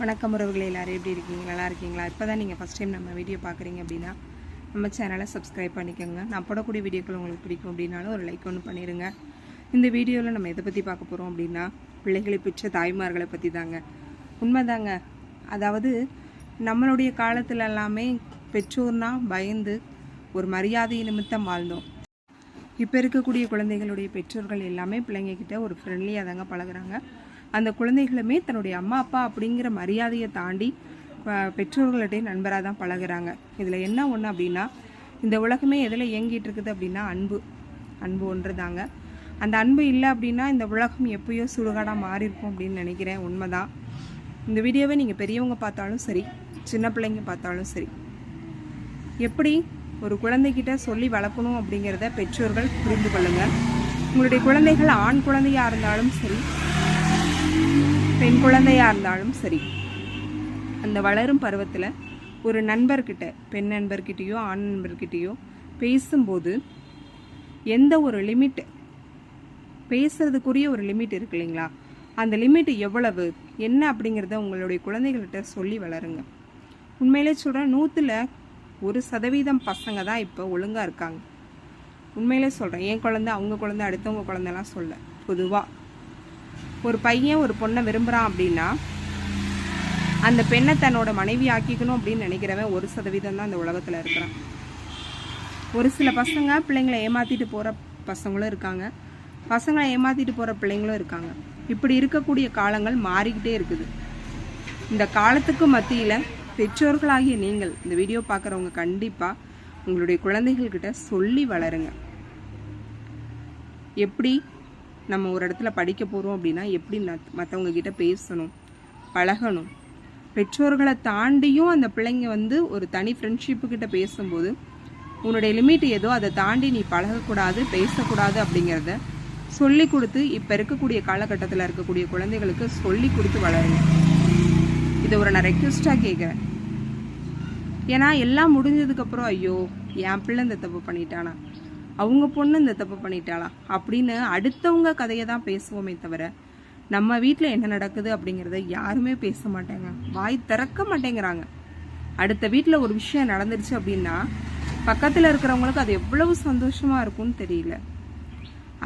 வணக்கம் உறவுகளே, எல்லாரும் எப்படி இருக்கீங்க? நல்லா இருக்கீங்களா? இப்போ தான் நீங்கள் ஃபஸ்ட் டைம் நம்ம வீடியோ பார்க்குறீங்க அப்படின்னா நம்ம சேனலை சப்ஸ்கிரைப் பண்ணிக்கோங்க. நான் போடக்கூடிய வீடியோக்கள் உங்களுக்கு பிடிக்கும் அப்படின்னாலும் ஒரு லைக் ஒன்று பண்ணிடுங்க. இந்த வீடியோவில் நம்ம எதை பற்றி பார்க்க போகிறோம் அப்படின்னா, பிள்ளைகளை பெற்ற தாய்மார்களை பற்றி தாங்க. உண்மைதாங்க. அதாவது நம்மளுடைய காலத்தில் எல்லாமே பெற்றோர்னா பயந்து ஒரு மரியாதை நிமித்தம் வாழ்ந்தோம். இப்போ இருக்கக்கூடிய குழந்தைகளுடைய பெற்றோர்கள் எல்லாமே பிள்ளைங்கக்கிட்ட ஒரு ஃப்ரெண்ட்லியாக தாங்க பழகுறாங்க. அந்த குழந்தைகளுமே தன்னுடைய அம்மா அப்பா அப்படிங்கிற மரியாதையை தாண்டி பெற்றோர்கள்ட்டே நண்பராக தான் பழகுறாங்க. இதில் என்ன ஒன்று அப்படின்னா, இந்த உலகமே எதில் இயங்கிட்டு இருக்குது அப்படின்னா அன்பு ஒன்று தாங்க. அந்த அன்பு இல்லை அப்படின்னா இந்த உலகம் எப்பயோ சுடுகாடாக மாறியிருக்கும் அப்படின்னு நினைக்கிறேன். உண்மைதான். இந்த வீடியோவை நீங்கள் பெரியவங்க பார்த்தாலும் சரி, சின்ன பிள்ளைங்க பார்த்தாலும் சரி, எப்படி ஒரு குழந்தைகிட்ட சொல்லி வளர்க்கணும் அப்படிங்கிறத பெற்றோர்கள் புரிந்து கொள்ளுங்கள். உங்களுடைய குழந்தைகள் ஆண் குழந்தையாக இருந்தாலும் சரி, பெண் குழந்தையாக இருந்தாலும் சரி, அந்த வளரும் பருவத்தில் ஒரு நண்பர்கிட்ட, பெண் நண்பர்கிட்டையோ ஆண் நண்பர்கிட்டையோ பேசும்போது எந்த ஒரு லிமிட், பேசுறதுக்குரிய ஒரு லிமிட் இருக்கு இல்லைங்களா, அந்த லிமிட் எவ்வளவு என்ன அப்படிங்கிறத உங்களுடைய குழந்தைகள்கிட்ட சொல்லி வளருங்க. உண்மையிலே சொல்கிறேன், 100% பசங்க தான் இப்போ ஒழுங்காக இருக்காங்க. உண்மையிலே சொல்கிறேன். என் குழந்தை, அவங்க குழந்தை, அடுத்தவங்க குழந்தைலாம் சொல்ல, பொதுவாக ஒரு பையன் ஒரு பொண்ணை விரும்புகிறான் அப்படின்னா அந்த பெண்ணை தன்னோட மனைவி ஆக்கிக்கணும் அப்படின்னு நினைக்கிறவன் 1% தான் இந்த உலகத்தில் இருக்கிறான். ஒரு சில பசங்க பிள்ளைங்களை ஏமாற்றிட்டு போகிற பசங்களும் இருக்காங்க, பசங்களை ஏமாற்றிட்டு போகிற பிள்ளைங்களும் இருக்காங்க. இப்படி இருக்கக்கூடிய காலங்கள் மாறிக்கிட்டே இருக்குது. இந்த காலத்துக்கு மத்தியில் பெற்றோர்களாகிய நீங்கள், இந்த வீடியோ பார்க்குறவங்க கண்டிப்பாக உங்களுடைய குழந்தைகள்கிட்ட சொல்லி வளருங்க. எப்படி நம்ம ஒரு இடத்துல படிக்க போகிறோம் அப்படின்னா எப்படி மற்றவங்க கிட்ட பேசணும், பழகணும். பெற்றோர்களை தாண்டியும் அந்த பிள்ளைங்க ஒரு தனி ஃப்ரெண்ட்ஷிப்புக்கிட்ட பேசும்போது உன்னுடைய லிமிட் ஏதோ அதை தாண்டி நீ பழகக்கூடாது, பேசக்கூடாது அப்படிங்கிறத சொல்லி கொடுத்து இப்போ இருக்கக்கூடிய காலகட்டத்தில் இருக்கக்கூடிய குழந்தைகளுக்கு சொல்லி கொடுத்து வளருங்க. இதை நான் ரெக்வெஸ்டாக கேட்குறேன். ஏன்னா எல்லாம் முடிஞ்சதுக்கப்புறம் ஐயோ என் பிள்ளை இந்த தப்பு பண்ணிட்டானா, அவங்க பொண்ணு இந்த தப்பு பண்ணிட்டாளா அப்படின்னு அடுத்தவங்க கதையை தான் பேசுவோமே தவிர நம்ம வீட்டில் என்ன நடக்குது அப்படிங்கிறத யாருமே பேச மாட்டேங்க, வாய் திறக்க மாட்டேங்கிறாங்க. அடுத்த வீட்டில் ஒரு விஷயம் நடந்துருச்சு அப்படின்னா பக்கத்தில் இருக்கிறவங்களுக்கு அது எவ்வளவு சந்தோஷமாக இருக்கும்னு தெரியல.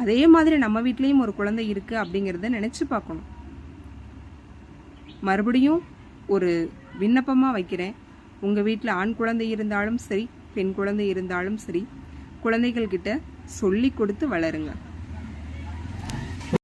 அதே மாதிரி நம்ம வீட்லேயும் ஒரு குழந்தை இருக்குது அப்படிங்கிறத நினச்சி பார்க்கணும். மறுபடியும் ஒரு விண்ணப்பமாக வைக்கிறேன். உங்கள் வீட்டில் ஆண் குழந்தை இருந்தாலும் சரி, பெண் குழந்தை இருந்தாலும் சரி, குழந்தைகள்கிட்ட சொல்லி கொடுத்து வளருங்க.